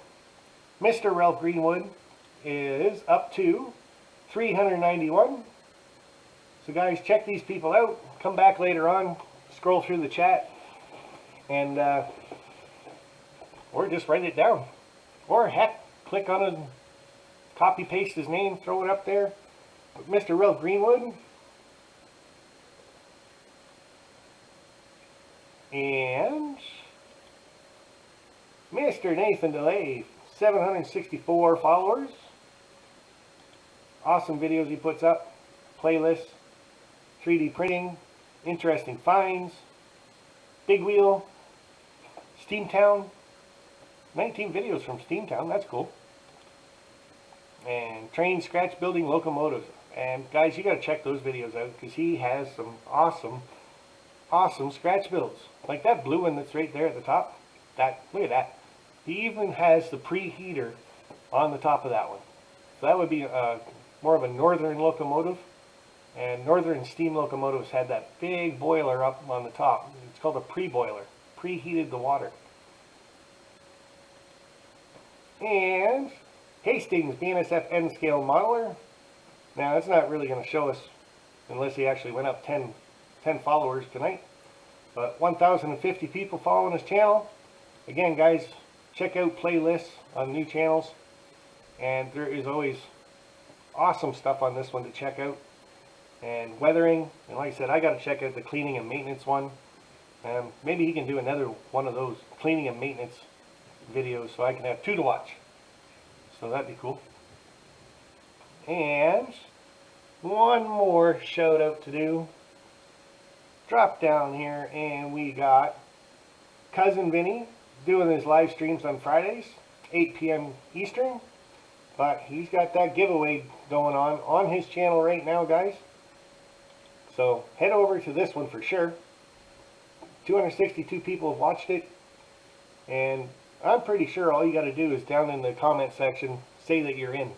Mr. Ralph Greenwood is up to 391. So guys, check these people out. Come back later on, scroll through the chat, and or just write it down. Or heck, click on it, copy paste his name, throw it up there. But Mr. Ralph Greenwood. And Mr. Nathan DeLay, 764 followers. Awesome videos he puts up, playlists, 3D printing, interesting finds, Big Wheel, Steamtown, 19 videos from Steamtown, that's cool. And train scratch building locomotives. And guys, you got to check those videos out because he has some awesome scratch builds. Like that blue one that's right there at the top. Look at that. He even has the preheater on the top of that one. So that would be more of a northern locomotive. And northern steam locomotives had that big boiler up on the top. It's called a pre-boiler. Preheated the water. And Hastings BNSF N-scale modeler. Now it's not really going to show us unless he actually went up 10 followers tonight. But 1,050 people following his channel. Again, guys, check out playlists on new channels. And there is always awesome stuff on this one to check out. And weathering, and like I said, I got to check out the cleaning and maintenance one. Maybe he can do another one of those cleaning and maintenance videos so I can have 2 to watch. So that'd be cool. And one more shout out to do. Drop down here and we got Cousin Vinny doing his live streams on Fridays, 8 p.m. Eastern. But he's got that giveaway going on his channel right now, guys. So head over to this one for sure. 262 people have watched it. And I'm pretty sure all you got to do is down in the comment section say that you're in.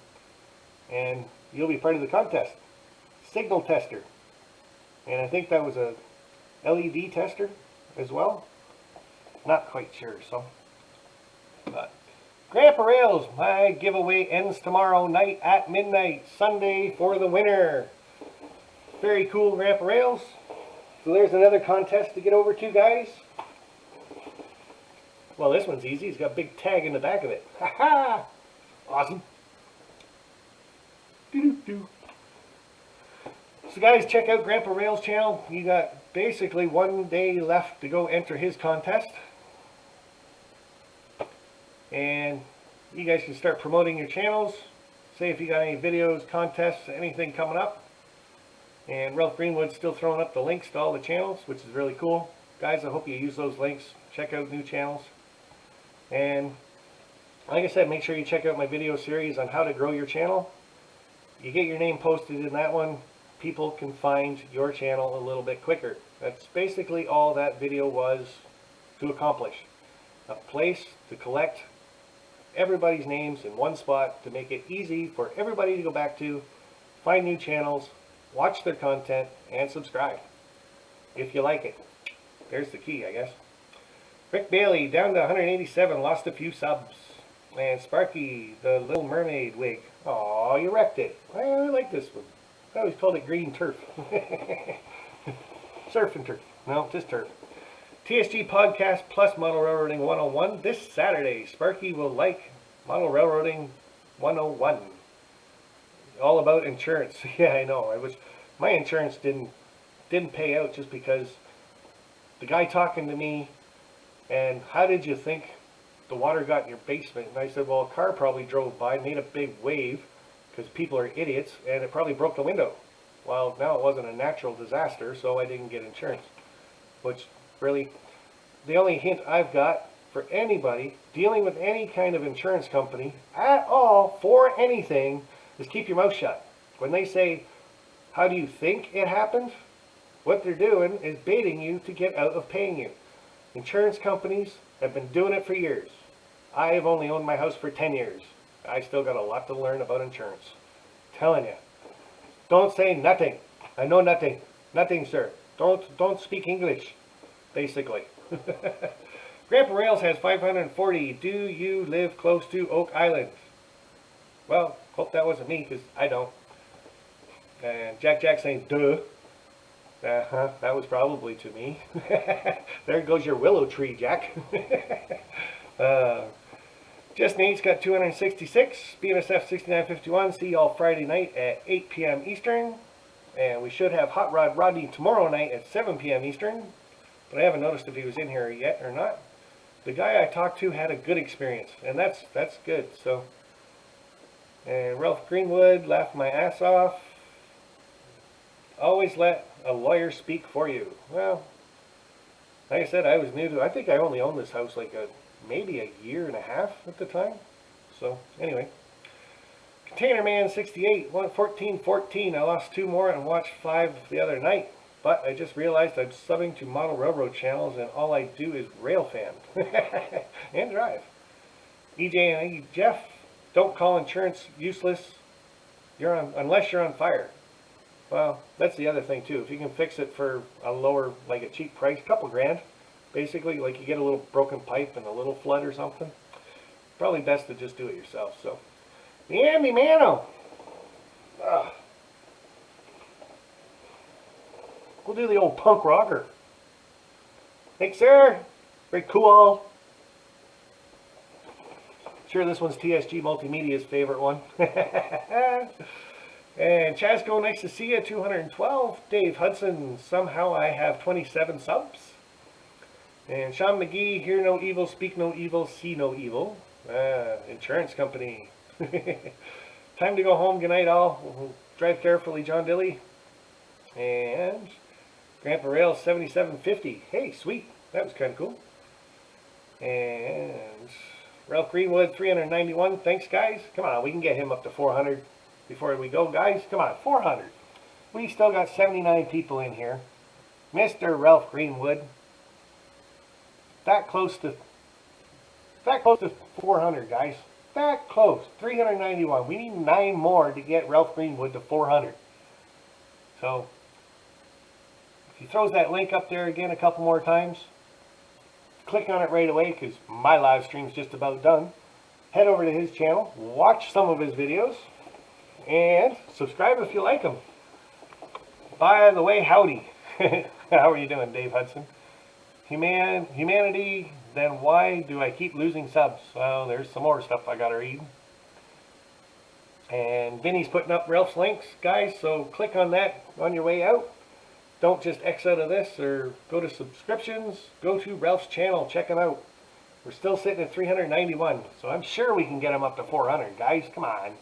And you'll be part of the contest. Signal tester. And I think that was a LED tester as well. Not quite sure, so. But Grandpa Rails, my giveaway ends tomorrow night at midnight, Sunday for the winner. Very cool, Grandpa Rails. So there's another contest to get over to, guys. Well, this one's easy. It's got a big tag in the back of it. Ha ha! Awesome. Doo-doo-doo. So guys, check out Grandpa Rails' channel. You got basically 1 day left to go enter his contest. And you guys can start promoting your channels. Say if you got any videos, contests, anything coming up. And Ralph Greenwood's still throwing up the links to all the channels, which is really cool. Guys, I hope you use those links. Check out new channels. And like I said, make sure you check out my video series on how to grow your channel. You get your name posted in that one, people can find your channel a little bit quicker. That's basically all that video was to accomplish. A place to collect everybody's names in one spot to make it easy for everybody to go back to, find new channels, watch their content, and subscribe if you like it. There's the key, I guess. Rick Bailey down to 187, lost a few subs. And Sparky, the Little Mermaid wig. Aw, you wrecked it. I like this one. I always called it green turf. Surf and turf. No, just turf. TSG Podcast plus Model Railroading 101. This Saturday, Sparky will like Model Railroading 101. All about insurance. Yeah, I know. My insurance didn't pay out just because the guy talking to me and how did you think the water got in your basement? And I said, well, a car probably drove by, made a big wave because people are idiots, and it probably broke the window. Well, now it wasn't a natural disaster, so I didn't get insurance. Which, really, the only hint I've got for anybody dealing with any kind of insurance company at all for anything is keep your mouth shut. When they say, how do you think it happened? What they're doing is baiting you to get out of paying you. Insurance companies have been doing it for years. I have only owned my house for 10 years. I still got a lot to learn about insurance. Telling you. Don't say nothing. I know nothing. Nothing, sir. Don't speak English, basically. Grandpa Rails has 540. Do you live close to Oak Island? Well, hope that wasn't me, because I don't. And Jack saying, duh. That was probably to me. There goes your willow tree, Jack. Just Nate's got 266. BNSF 6951. See y'all Friday night at 8 p.m. Eastern. And we should have Hot Rod Rodney tomorrow night at 7 p.m. Eastern. But I haven't noticed if he was in here yet or not. The guy I talked to had a good experience. And that's good. So, and Ralph Greenwood laughed my ass off. Always let a lawyer speak for you. Well, like I said, I was new to, I think I only owned this house like maybe a year and a half at the time. So, anyway. Container Man 68, 1414. I lost 2 more and watched 5 the other night. But I just realized I'm subbing to model railroad channels and all I do is rail fan. And drive. EJ and Jeff, don't call insurance useless unless you're on fire. Well, that's the other thing too. If you can fix it for a lower, like a cheap price, couple grand, basically, like you get a little broken pipe and a little flood or something, probably best to just do it yourself. So, the Andy Mano. We'll do the old punk rocker. Thanks, sir. Very cool. Sure, this one's TSG Multimedia's favorite one. And Chasco, nice to see you, 212. Dave Hudson, somehow I have 27 subs. And Sean McGee, hear no evil, speak no evil, see no evil. Insurance company. Time to go home. Good night, all. Drive carefully, John Dilly. And Grandpa Rail 7750. Hey, sweet. That was kind of cool. And Ralph Greenwood 391. Thanks, guys. Come on, we can get him up to 400 before we go, guys. Come on, 400. We still got 79 people in here. Mr. Ralph Greenwood. That close to 400, guys. That close. 391. We need 9 more to get Ralph Greenwood to 400. So, if he throws that link up there again a couple more times, click on it right away because my live stream's just about done. Head over to his channel, watch some of his videos, and subscribe if you like them. By the way, howdy. How are you doing, Dave Hudson? Humanity, then why do I keep losing subs? Well, there's some more stuff I gotta read. And Vinny's putting up Ralph's links, guys, so click on that on your way out. Don't just X out of this or go to subscriptions. Go to Ralph's channel, check him out. We're still sitting at 391, so I'm sure we can get him up to 400, guys. Come on.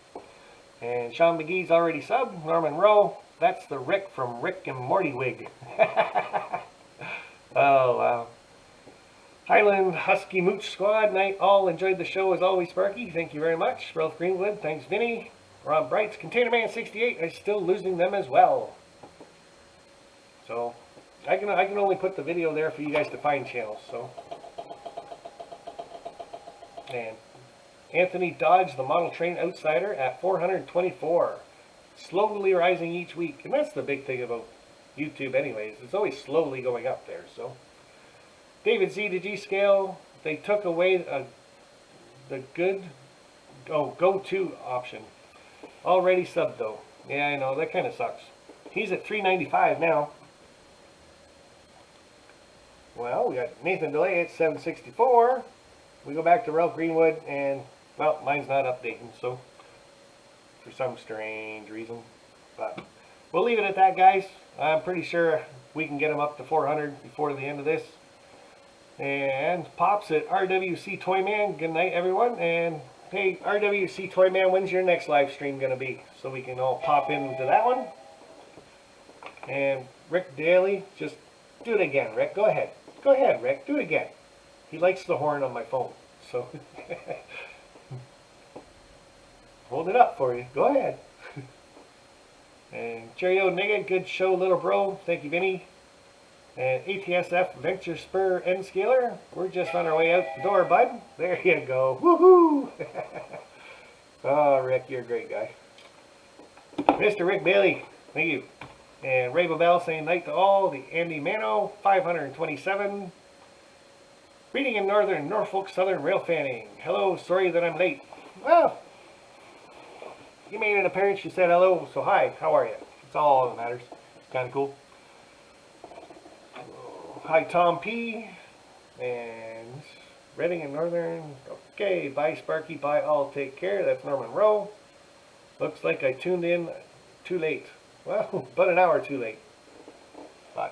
And Sean McGee's already subbed. Norman Rowe, that's the Rick from Rick and Morty wig. Oh, wow. Highland Husky Mooch Squad, night all. Enjoyed the show as always, Sparky. Thank you very much. Ralph Greenwood, thanks, Vinny. Rob Brights, Container Man 68, I'm still losing them as well. So, I can only put the video there for you guys to find channels, so. And Anthony Dodge, the model train outsider at 424. Slowly rising each week. And that's the big thing about YouTube anyways. It's always slowly going up there, so. David Z to G scale, they took away the go-to option. Already subbed though. Yeah, I know, that kind of sucks. He's at 395 now. Well, we got Nathan DeLay at 764. We go back to Ralph Greenwood and, well, mine's not updating, so for some strange reason. But we'll leave it at that, guys. I'm pretty sure we can get him up to 400 before the end of this. And Pops at RWC Toyman. Good night, everyone. And hey, RWC Toyman, when's your next live stream going to be? So we can all pop into that one. And Rick Daly, just do it again, Rick. Go ahead. Go ahead, Rick. Do it again. He likes the horn on my phone. So hold it up for you. Go ahead. And cheerio, nigga. Good show, little bro. Thank you, Vinny. And ATSF Venture Spur N Scaler. We're just on our way out the door, bud. There you go. Woohoo! Oh, Rick, you're a great guy. Mr. Rick Bailey, thank you. And Rainbow Bell saying night to all. The Andy Mano, 527. Reading in Northern Norfolk Southern Rail Fanning. Hello, sorry that I'm late. Well, you made an appearance. You said hello, so hi. How are you? It's all that matters. It's kind of cool. Hi, Tom P. And Reading in Northern. Okay, bye, Sparky. Bye, all. Take care. That's Norman Rowe. Looks like I tuned in too late. Well, but an hour too late. Bye.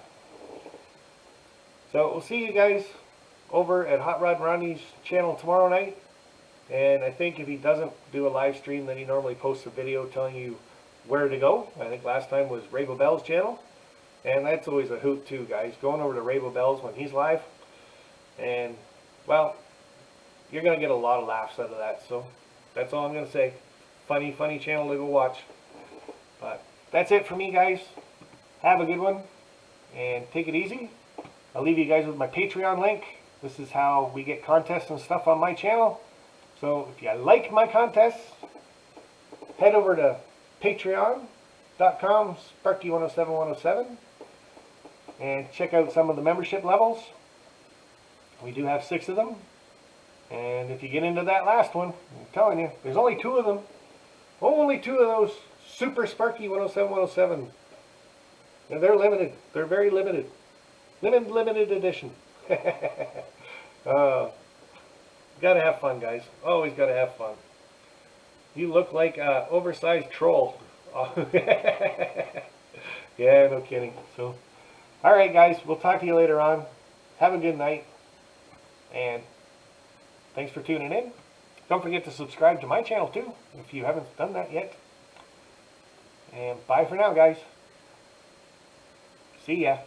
So we'll see you guys over at Hot Rod Ronnie's channel tomorrow night. And I think if he doesn't do a live stream, then he normally posts a video telling you where to go. I think last time was Rainbow Bell's channel. And that's always a hoot too, guys. Going over to Rainbow Bell's when he's live. And, well, you're going to get a lot of laughs out of that. So, that's all I'm going to say. funny channel to go watch. But that's it for me, guys. Have a good one, and take it easy. I'll leave you guys with my Patreon link. This is how we get contests and stuff on my channel. So if you like my contests, head over to patreon.com, Sparky107107, and check out some of the membership levels. We do have 6 of them. And if you get into that last one, I'm telling you, there's only 2 of them. Only 2 of those Super Sparky 107107. And they're limited. They're very limited. Limited edition. Gotta have fun, guys. Always gotta have fun. You look like an oversized troll. Yeah, no kidding. So, alright guys, we'll talk to you later on. Have a good night. And thanks for tuning in. Don't forget to subscribe to my channel too, if you haven't done that yet. And bye for now, guys. See ya.